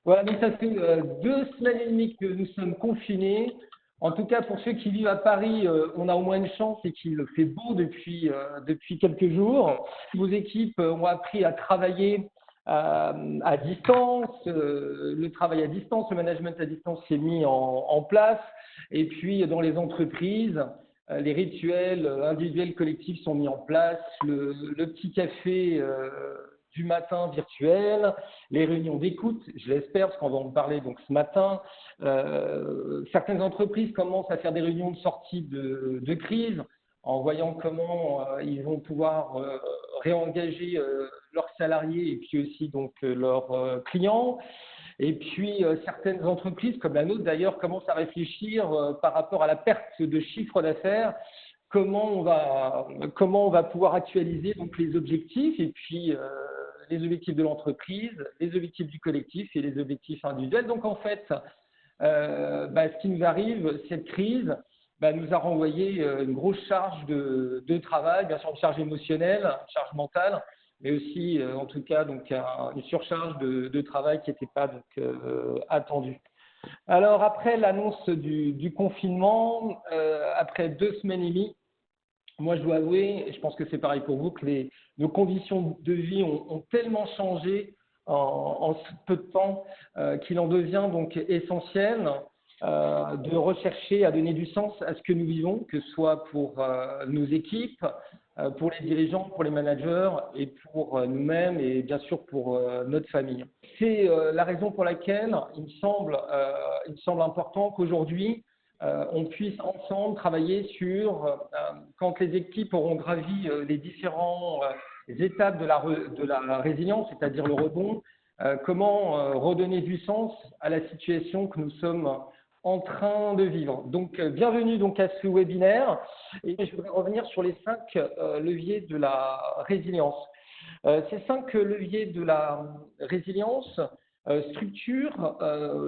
Voilà, donc ça fait 2 semaines et demie que nous sommes confinés. En tout cas, pour ceux qui vivent à Paris, on a au moins une chance, c'est qu'il fait beau depuis quelques jours. Vos équipes ont appris à travailler à distance. Le travail à distance, le management à distance s'est mis en place. Et puis, dans les entreprises, les rituels individuels, collectifs sont mis en place. Le petit café du matin virtuel, les réunions d'écoute, je l'espère, parce qu'on va en parler donc ce matin. Certaines entreprises commencent à faire des réunions de sortie de crise en voyant comment ils vont pouvoir réengager leurs salariés et puis aussi donc leurs clients. Et puis, certaines entreprises, comme la nôtre d'ailleurs, commencent à réfléchir par rapport à la perte de chiffre d'affaires, comment on va pouvoir actualiser donc les objectifs et puis les objectifs de l'entreprise, les objectifs du collectif et les objectifs individuels. Donc, en fait, ce qui nous arrive, cette crise, nous a renvoyé une grosse charge de travail, bien sûr une charge émotionnelle, une charge mentale, mais aussi, en tout cas, donc, une surcharge de travail qui n'était pas donc, attendue. Alors, après l'annonce du confinement, après 2 semaines et demie, moi, je dois avouer, et je pense que c'est pareil pour vous, que nos conditions de vie ont tellement changé en si peu de temps qu'il en devient donc essentiel de rechercher à donner du sens à ce que nous vivons, que ce soit pour nos équipes, pour les dirigeants, pour les managers et pour nous-mêmes et bien sûr pour notre famille. C'est la raison pour laquelle il me semble important qu'aujourd'hui, on puisse ensemble travailler sur, quand les équipes auront gravi les différentes étapes de la résilience, c'est-à-dire le rebond, comment redonner du sens à la situation que nous sommes en train de vivre. Donc, bienvenue donc à ce webinaire et je voudrais revenir sur les 5 leviers de la résilience. Ces 5 leviers de la résilience structurent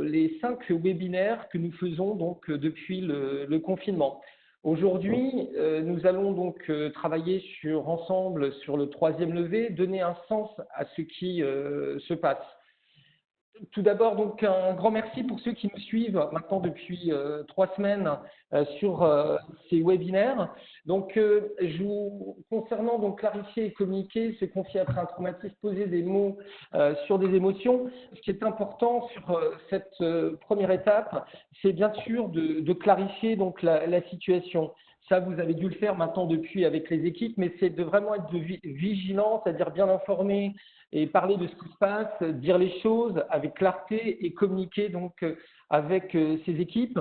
les 5 webinaires que nous faisons donc depuis le confinement. Aujourd'hui, nous allons donc travailler ensemble sur le 3e levier, donner un sens à ce qui se passe. Tout d'abord, donc, un grand merci pour ceux qui nous suivent maintenant depuis 3 semaines sur ces webinaires. Donc, concernant donc clarifier et communiquer, se confier après un traumatisme, poser des mots sur des émotions. Ce qui est important sur cette première étape, c'est bien sûr de clarifier donc la situation. Ça, vous avez dû le faire maintenant depuis avec les équipes, mais c'est de vraiment être vigilant, c'est-à-dire bien informé et parler de ce qui se passe, dire les choses avec clarté et communiquer donc avec ces équipes.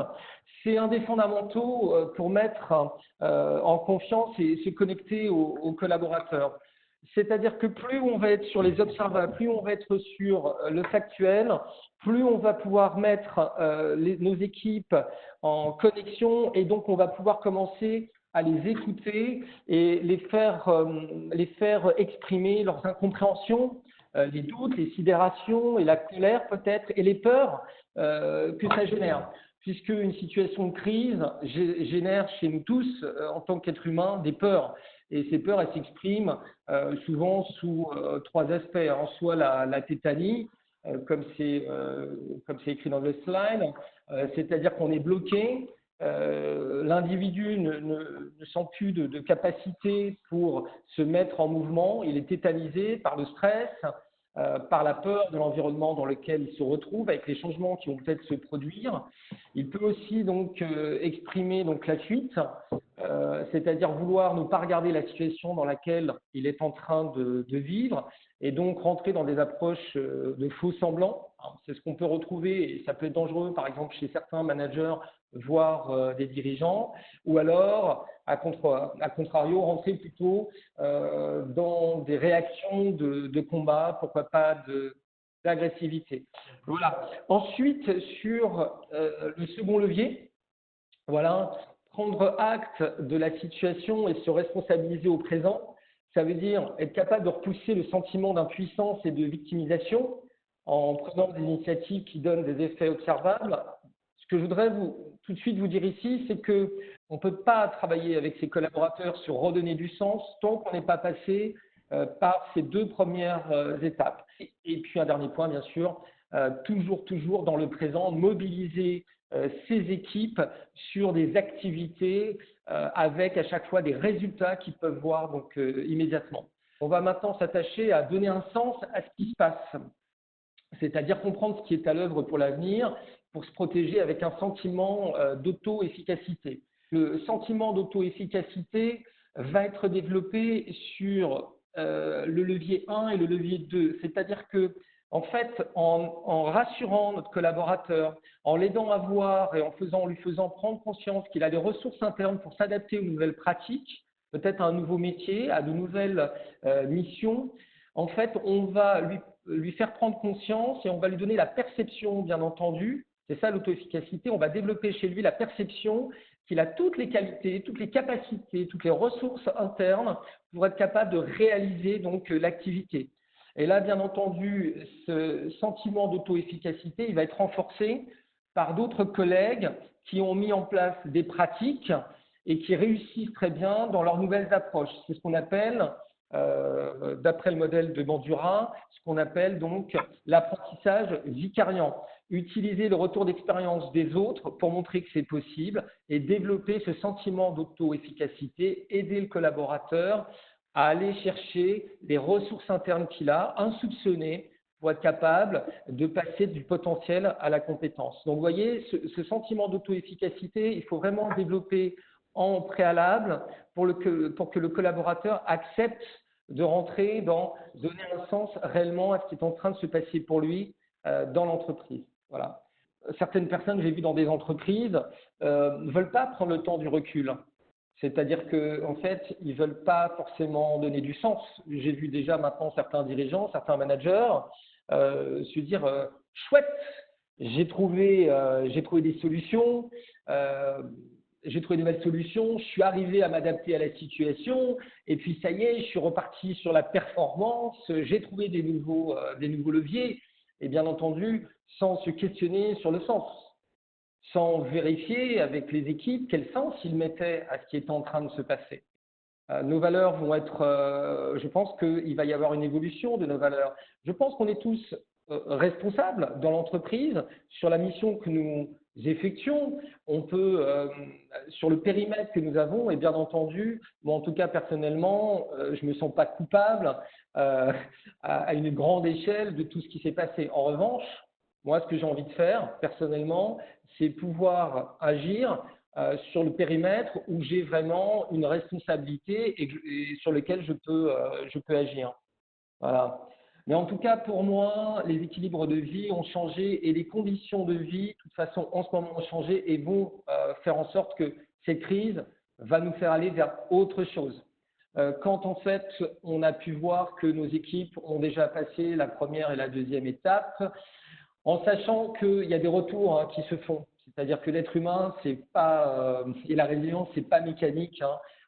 C'est un des fondamentaux pour mettre en confiance et se connecter aux collaborateurs. C'est-à-dire que plus on va être sur les observables, plus on va être sur le factuel, plus on va pouvoir mettre nos équipes en connexion et donc on va pouvoir commencer à les écouter et les faire exprimer leurs incompréhensions, les doutes, les sidérations et la colère peut-être et les peurs que ça génère. Puisque une situation de crise génère chez nous tous, en tant qu'êtres humains, des peurs. Et ces peurs, elles s'expriment souvent sous 3 aspects. En soit la tétanie, comme c'est écrit dans le slide, c'est-à-dire qu'on est bloqué. L'individu ne sent plus de capacité pour se mettre en mouvement, il est tétanisé par le stress, par la peur de l'environnement dans lequel il se retrouve, avec les changements qui vont peut-être se produire. Il peut aussi donc exprimer donc la fuite, c'est-à-dire vouloir ne pas regarder la situation dans laquelle il est en train de vivre et donc rentrer dans des approches de faux semblants. C'est ce qu'on peut retrouver et ça peut être dangereux, par exemple, chez certains managers, voire des dirigeants, ou alors, à contrario, rentrer plutôt dans des réactions de combat, pourquoi pas d'agressivité. Voilà. Ensuite, sur le second levier, voilà, prendre acte de la situation et se responsabiliser au présent, ça veut dire être capable de repousser le sentiment d'impuissance et de victimisation en prenant des initiatives qui donnent des effets observables. Ce que je voudrais tout de suite vous dire ici, c'est qu'on ne peut pas travailler avec ses collaborateurs sur redonner du sens tant qu'on n'est pas passé par ces 2 premières étapes. Et puis un dernier point, bien sûr, toujours dans le présent, mobiliser ses équipes sur des activités avec à chaque fois des résultats qu'ils peuvent voir donc immédiatement. On va maintenant s'attacher à donner un sens à ce qui se passe, c'est-à-dire comprendre ce qui est à l'œuvre pour l'avenir, pour se protéger avec un sentiment d'auto-efficacité. Le sentiment d'auto-efficacité va être développé sur le levier 1 et le levier 2, c'est-à-dire que en fait, en rassurant notre collaborateur, en l'aidant à voir et en lui faisant prendre conscience qu'il a les ressources internes pour s'adapter aux nouvelles pratiques, peut-être à un nouveau métier, à de nouvelles missions, en fait, on va lui faire prendre conscience et on va lui donner la perception, bien entendu, c'est ça l'auto-efficacité, on va développer chez lui la perception qu'il a toutes les qualités, toutes les capacités, toutes les ressources internes pour être capable de réaliser donc l'activité. Et là, bien entendu, ce sentiment d'auto-efficacité, il va être renforcé par d'autres collègues qui ont mis en place des pratiques et qui réussissent très bien dans leurs nouvelles approches. C'est ce qu'on appelle, d'après le modèle de Bandura, ce qu'on appelle donc l'apprentissage vicariant. Utiliser le retour d'expérience des autres pour montrer que c'est possible et développer ce sentiment d'auto-efficacité, aider le collaborateur à aller chercher les ressources internes qu'il a, insoupçonnées, pour être capable de passer du potentiel à la compétence. Donc, vous voyez, ce sentiment d'auto-efficacité, il faut vraiment le développer en préalable pour que le collaborateur accepte de rentrer dans donner un sens réellement à ce qui est en train de se passer pour lui dans l'entreprise. Voilà. Certaines personnes que j'ai vues dans des entreprises ne veulent pas prendre le temps du recul. C'est-à-dire qu'en fait, ils ne veulent pas forcément donner du sens. J'ai vu déjà maintenant certains dirigeants, certains managers se dire chouette, j'ai trouvé des solutions, j'ai trouvé de nouvelles solutions, je suis arrivé à m'adapter à la situation, et puis ça y est, je suis reparti sur la performance, j'ai trouvé des nouveaux leviers, et bien entendu, sans se questionner sur le sens, sans vérifier avec les équipes quel sens ils mettaient à ce qui était en train de se passer. Nos valeurs vont être, je pense qu'il va y avoir une évolution de nos valeurs. Je pense qu'on est tous responsables dans l'entreprise sur la mission que nous effectuons. On peut, sur le périmètre que nous avons, et bien entendu, moi en tout cas personnellement, je ne me sens pas coupable à une grande échelle de tout ce qui s'est passé. En revanche, moi ce que j'ai envie de faire personnellement, c'est pouvoir agir sur le périmètre où j'ai vraiment une responsabilité et sur lequel je peux agir. Voilà. Mais en tout cas, pour moi, les équilibres de vie ont changé et les conditions de vie, de toute façon, en ce moment, ont changé et vont faire en sorte que cette crise va nous faire aller vers autre chose. Quand en fait, on a pu voir que nos équipes ont déjà passé la première et la deuxième étape, en sachant qu'il y a des retours qui se font. C'est-à-dire que l'être humain, et la résilience, c'est pas mécanique.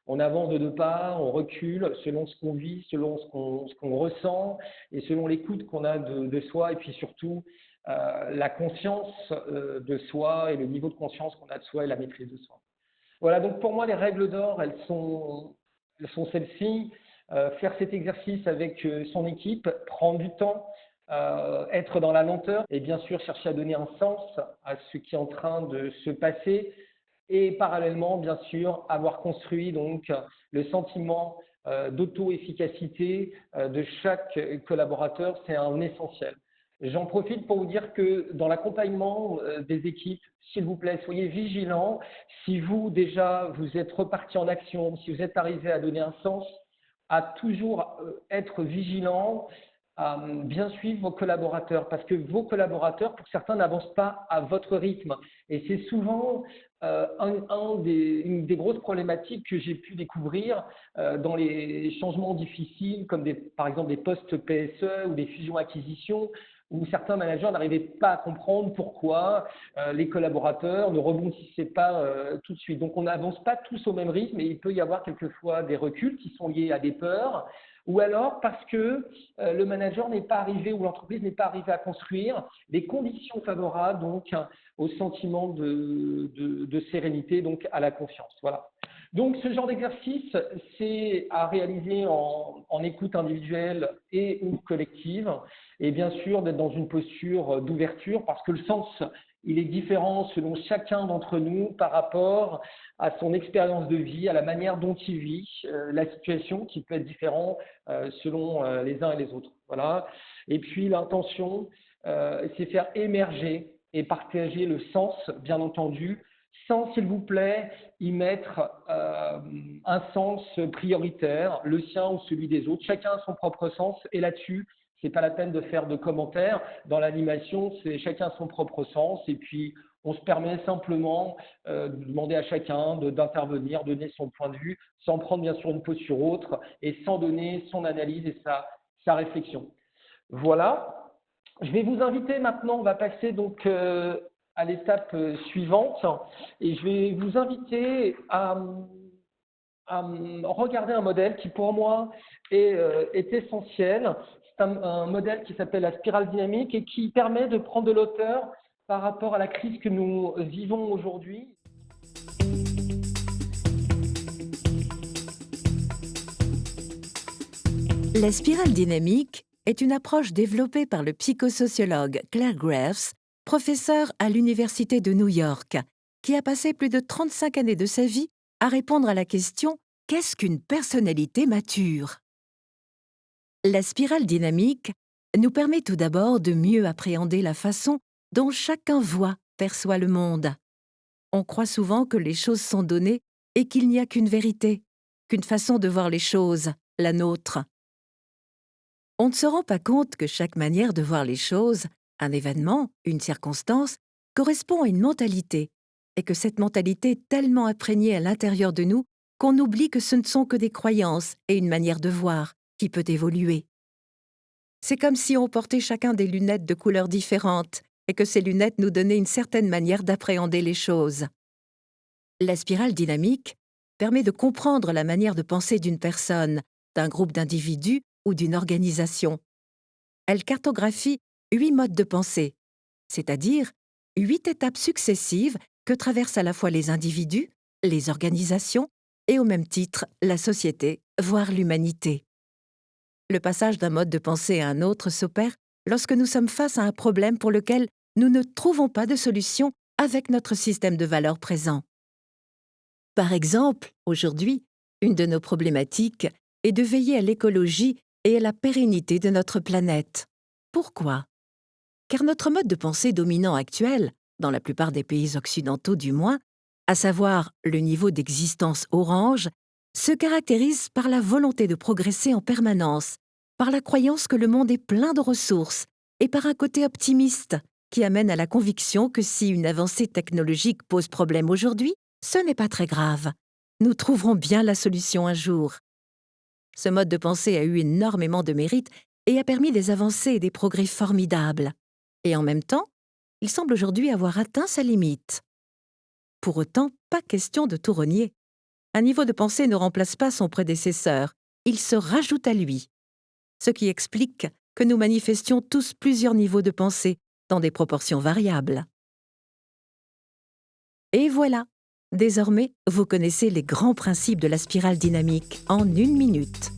On avance de deux pas, on recule selon ce qu'on vit, selon ce qu'on ressent et selon l'écoute qu'on a de soi et puis surtout la conscience de soi et le niveau de conscience qu'on a de soi et la maîtrise de soi. Voilà, donc pour moi, les règles d'or, elles sont celles-ci. Faire cet exercice avec son équipe, prendre du temps, être dans la lenteur et bien sûr chercher à donner un sens à ce qui est en train de se passer et parallèlement bien sûr avoir construit donc le sentiment d'auto-efficacité de chaque collaborateur, c'est un essentiel. J'en profite pour vous dire que dans l'accompagnement des équipes, s'il vous plaît, soyez vigilants. Si vous déjà vous êtes reparti en action, si vous êtes arrivé à donner un sens, à toujours être vigilant, à bien suivre vos collaborateurs parce que vos collaborateurs, pour certains, n'avancent pas à votre rythme. Et c'est souvent une des grosses problématiques que j'ai pu découvrir dans les changements difficiles, comme par exemple des postes PSE ou des fusions-acquisitions, où certains managers n'arrivaient pas à comprendre pourquoi les collaborateurs ne rebondissaient pas tout de suite. Donc on n'avance pas tous au même rythme et il peut y avoir quelquefois des reculs qui sont liés à des peurs, ou alors parce que le manager n'est pas arrivé ou l'entreprise n'est pas arrivée à construire les conditions favorables donc au sentiment de sérénité, donc à la confiance. Voilà. Donc, ce genre d'exercice, c'est à réaliser en écoute individuelle et ou collective, et bien sûr d'être dans une posture d'ouverture, parce que le sens, il est différent selon chacun d'entre nous par rapport à son expérience de vie, à la manière dont il vit, la situation qui peut être différente selon les uns et les autres. Voilà. Et puis l'intention, c'est faire émerger et partager le sens, bien entendu, sans, s'il vous plaît, y mettre un sens prioritaire, le sien ou celui des autres. Chacun a son propre sens et là-dessus, c'est pas la peine de faire de commentaires. Dans l'animation, c'est chacun son propre sens et puis on se permet simplement de demander à chacun d'intervenir, donner son point de vue, sans prendre bien sûr une posture autre et sans donner son analyse et sa réflexion. Voilà. Je vais vous inviter maintenant, on va passer donc à l'étape suivante et je vais vous inviter à regarder un modèle qui pour moi est essentiel. C'est un modèle qui s'appelle la spirale dynamique et qui permet de prendre de l'auteur par rapport à la crise que nous vivons aujourd'hui. La spirale dynamique est une approche développée par le psychosociologue Claire Graves, professeur à l'Université de New York, qui a passé plus de 35 années de sa vie à répondre à la question « Qu'est-ce qu'une personnalité mature ?» La spirale dynamique nous permet tout d'abord de mieux appréhender la façon dont chacun voit, perçoit le monde. On croit souvent que les choses sont données et qu'il n'y a qu'une vérité, qu'une façon de voir les choses, la nôtre. On ne se rend pas compte que chaque manière de voir les choses, un événement, une circonstance, correspond à une mentalité, et que cette mentalité est tellement imprégnée à l'intérieur de nous qu'on oublie que ce ne sont que des croyances et une manière de voir qui peut évoluer. C'est comme si on portait chacun des lunettes de couleurs différentes et que ces lunettes nous donnaient une certaine manière d'appréhender les choses. La spirale dynamique permet de comprendre la manière de penser d'une personne, d'un groupe d'individus ou d'une organisation. Elle cartographie 8 modes de pensée, c'est-à-dire 8 étapes successives que traversent à la fois les individus, les organisations et au même titre la société, voire l'humanité. Le passage d'un mode de pensée à un autre s'opère lorsque nous sommes face à un problème pour lequel nous ne trouvons pas de solution avec notre système de valeurs présent. Par exemple, aujourd'hui, une de nos problématiques est de veiller à l'écologie et à la pérennité de notre planète. Pourquoi ? Car notre mode de pensée dominant actuel, dans la plupart des pays occidentaux du moins, à savoir le niveau d'existence orange, se caractérise par la volonté de progresser en permanence, par la croyance que le monde est plein de ressources et par un côté optimiste qui amène à la conviction que si une avancée technologique pose problème aujourd'hui, ce n'est pas très grave. Nous trouverons bien la solution un jour. Ce mode de pensée a eu énormément de mérite et a permis des avancées et des progrès formidables. Et en même temps, il semble aujourd'hui avoir atteint sa limite. Pour autant, pas question de tout renier. Un niveau de pensée ne remplace pas son prédécesseur, il se rajoute à lui. Ce qui explique que nous manifestions tous plusieurs niveaux de pensée, dans des proportions variables. Et voilà, désormais, vous connaissez les grands principes de la spirale dynamique en 1 minute.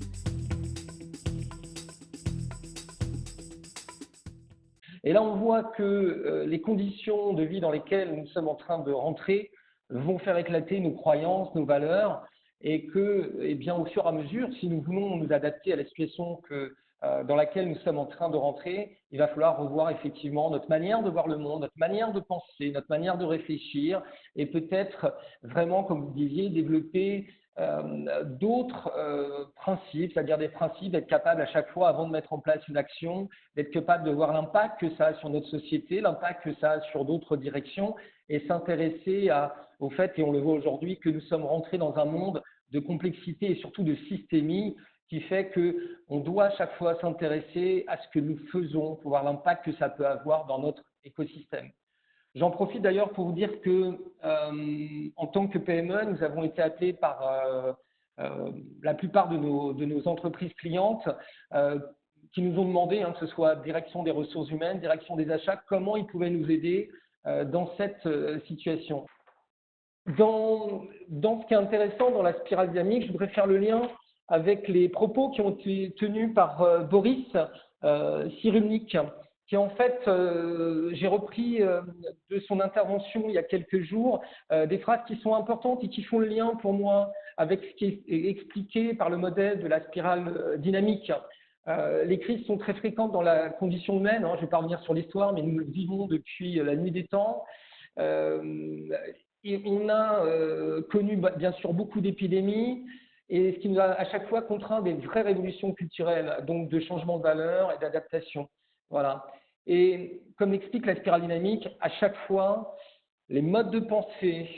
Et là, on voit que les conditions de vie dans lesquelles nous sommes en train de rentrer vont faire éclater nos croyances, nos valeurs, et que, eh bien, au fur et à mesure, si nous voulons nous adapter à la situation dans laquelle nous sommes en train de rentrer, il va falloir revoir effectivement notre manière de voir le monde, notre manière de penser, notre manière de réfléchir, et peut-être vraiment, comme vous disiez, développer d'autres principes, c'est-à-dire des principes d'être capable à chaque fois, avant de mettre en place une action, d'être capable de voir l'impact que ça a sur notre société, l'impact que ça a sur d'autres directions et s'intéresser au fait, et on le voit aujourd'hui, que nous sommes rentrés dans un monde de complexité et surtout de systémie qui fait qu'on doit à chaque fois s'intéresser à ce que nous faisons pour voir l'impact que ça peut avoir dans notre écosystème. J'en profite d'ailleurs pour vous dire que, en tant que PME, nous avons été appelés par la plupart de nos entreprises clientes qui nous ont demandé, que ce soit direction des ressources humaines, direction des achats, comment ils pouvaient nous aider dans cette situation. Dans ce qui est intéressant dans la spirale dynamique, je voudrais faire le lien avec les propos qui ont été tenus par Boris Cyrulnik, qui en fait, j'ai repris de son intervention il y a quelques jours des phrases qui sont importantes et qui font le lien pour moi avec ce qui est expliqué par le modèle de la spirale dynamique. Les crises sont très fréquentes dans la condition humaine, hein, je ne vais pas revenir sur l'histoire, mais nous le vivons depuis la nuit des temps. Et on a connu bien sûr beaucoup d'épidémies, et ce qui nous a à chaque fois contraint des vraies révolutions culturelles, donc de changement de valeurs et d'adaptation. Voilà. Et comme l'explique la spirale dynamique, à chaque fois, les modes de pensée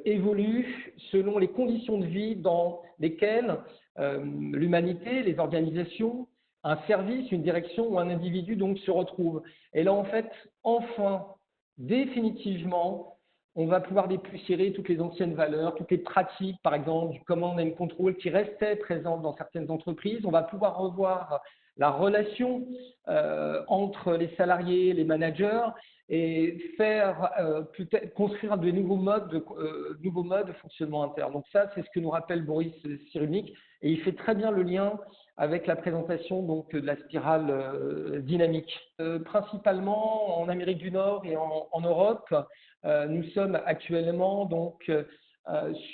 évoluent selon les conditions de vie dans lesquelles l'humanité, les organisations, un service, une direction ou un individu donc se retrouvent. Et là, en fait, enfin, définitivement, on va pouvoir dépoussiérer toutes les anciennes valeurs, toutes les pratiques, par exemple, du command and control qui restaient présentes dans certaines entreprises. On va pouvoir revoir la relation entre les salariés, les managers, et faire peut-être construire de nouveaux modes de fonctionnement interne. Donc ça, c'est ce que nous rappelle Boris Cyrulnik, et il fait très bien le lien avec la présentation donc, de la spirale dynamique. Principalement en Amérique du Nord et en Europe, nous sommes actuellement donc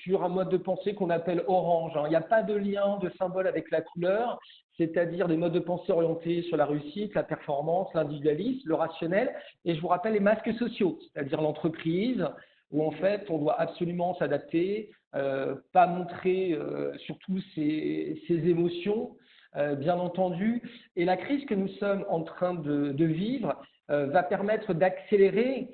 sur un mode de pensée qu'on appelle orange. Il n'y a pas de lien de symbole avec la couleur, c'est-à-dire des modes de pensée orientés sur la réussite, la performance, l'individualisme, le rationnel. Et je vous rappelle les masques sociaux, c'est-à-dire l'entreprise, où en fait on doit absolument s'adapter, pas montrer surtout ses émotions, bien entendu. Et la crise que nous sommes en train de vivre va permettre d'accélérer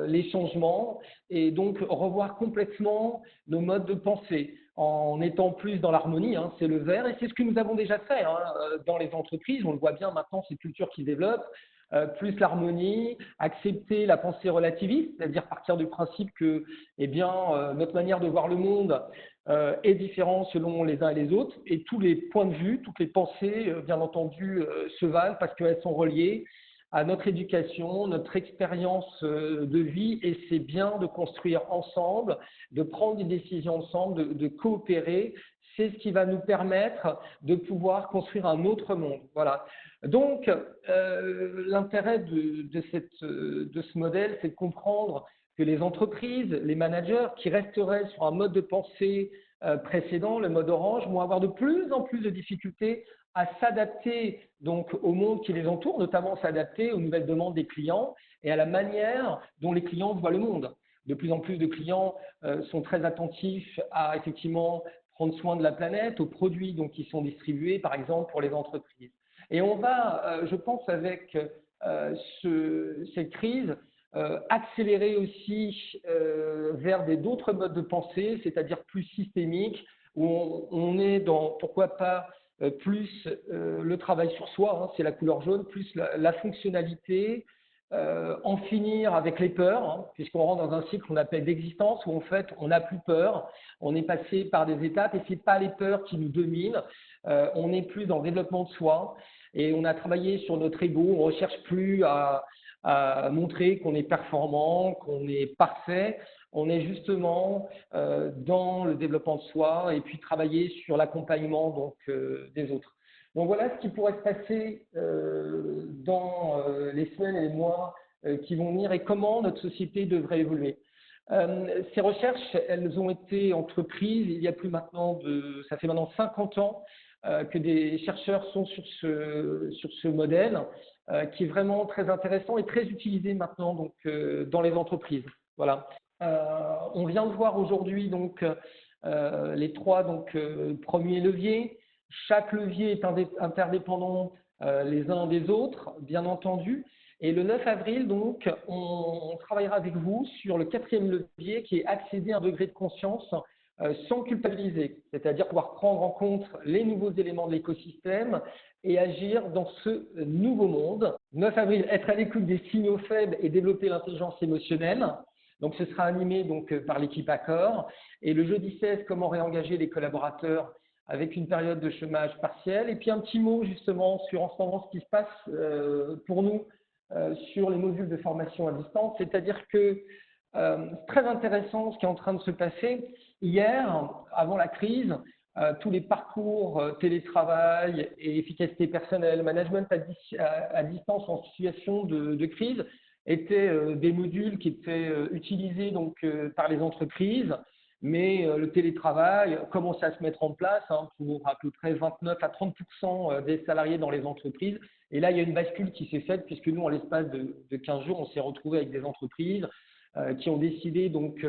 les changements et donc revoir complètement nos modes de pensée en étant plus dans l'harmonie, hein, c'est le vert, et c'est ce que nous avons déjà fait hein, dans les entreprises, on le voit bien maintenant, ces cultures qui se développent, plus l'harmonie, accepter la pensée relativiste, c'est-à-dire partir du principe que eh bien, notre manière de voir le monde est différente selon les uns et les autres, et tous les points de vue, toutes les pensées, bien entendu, se valent parce qu'elles sont reliées à notre éducation, notre expérience de vie, et c'est bien de construire ensemble, de prendre des décisions ensemble, de coopérer. C'est ce qui va nous permettre de pouvoir construire un autre monde. Voilà. Donc, l'intérêt de ce modèle, c'est de comprendre que les entreprises, les managers qui resteraient sur un mode de pensée précédent, le mode orange, vont avoir de plus en plus de difficultés à s'adapter donc au monde qui les entoure, notamment s'adapter aux nouvelles demandes des clients et à la manière dont les clients voient le monde. De plus en plus de clients sont très attentifs à effectivement prendre soin de la planète, aux produits donc, qui sont distribués, par exemple, pour les entreprises. Et on va, je pense, avec cette crise, accélérer aussi vers d'autres modes de pensée, c'est-à-dire plus systémiques, où on est dans, pourquoi pas, plus le travail sur soi, hein, c'est la couleur jaune, plus la fonctionnalité, en finir avec les peurs, hein, puisqu'on rentre dans un cycle qu'on appelle d'existence, où en fait on n'a plus peur, on est passé par des étapes et ce n'est pas les peurs qui nous dominent, on est plus dans le développement de soi et on a travaillé sur notre ego, on ne recherche plus à montrer qu'on est performant, qu'on est parfait. On est justement dans le développement de soi et puis travailler sur l'accompagnement donc des autres. Donc voilà ce qui pourrait se passer dans les semaines et les mois qui vont venir et comment notre société devrait évoluer. Ces recherches, elles ont été entreprises il y a plus maintenant ça fait maintenant 50 ans que des chercheurs sont sur ce modèle qui est vraiment très intéressant et très utilisé maintenant donc dans les entreprises. Voilà. On vient de voir aujourd'hui donc les trois premiers leviers. Chaque levier est interdépendant les uns des autres, bien entendu. Et le 9 avril, donc, on travaillera avec vous sur le quatrième levier qui est accéder à un degré de conscience sans culpabiliser, c'est-à-dire pouvoir prendre en compte les nouveaux éléments de l'écosystème et agir dans ce nouveau monde. 9 avril, être à l'écoute des signaux faibles et développer l'intelligence émotionnelle. Donc, ce sera animé donc, par l'équipe Accor. Et le jeudi 16, comment réengager les collaborateurs avec une période de chômage partiel. Et puis, un petit mot justement sur en ce moment ce qui se passe pour nous sur les modules de formation à distance. C'est-à-dire que C'est très intéressant ce qui est en train de se passer. Hier, avant la crise, tous les parcours télétravail et efficacité personnelle, management à distance en situation de crise étaient des modules qui étaient utilisés donc, par les entreprises, mais le télétravail commençait à se mettre en place pour à peu près 29 à 30% des salariés dans les entreprises. Et là, il y a une bascule qui s'est faite puisque nous, en l'espace de 15 jours, on s'est retrouvé avec des entreprises qui ont décidé donc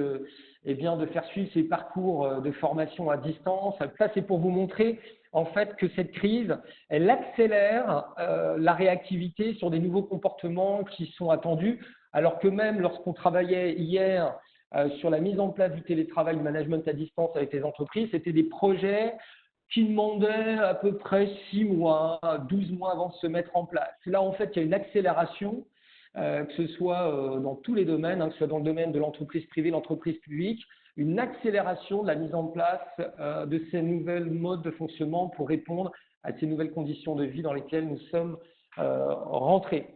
eh bien, de faire suivre ces parcours de formation à distance. Ça, c'est pour vous montrer en fait que cette crise, elle accélère la réactivité sur des nouveaux comportements qui sont attendus, alors que même lorsqu'on travaillait hier sur la mise en place du télétravail, du management à distance avec les entreprises, c'était des projets qui demandaient à peu près 6 mois, 12 mois avant de se mettre en place. Là, en fait, il y a une accélération que ce soit dans tous les domaines, que ce soit dans le domaine de l'entreprise privée, l'entreprise publique, une accélération de la mise en place de ces nouvelles modes de fonctionnement pour répondre à ces nouvelles conditions de vie dans lesquelles nous sommes rentrés.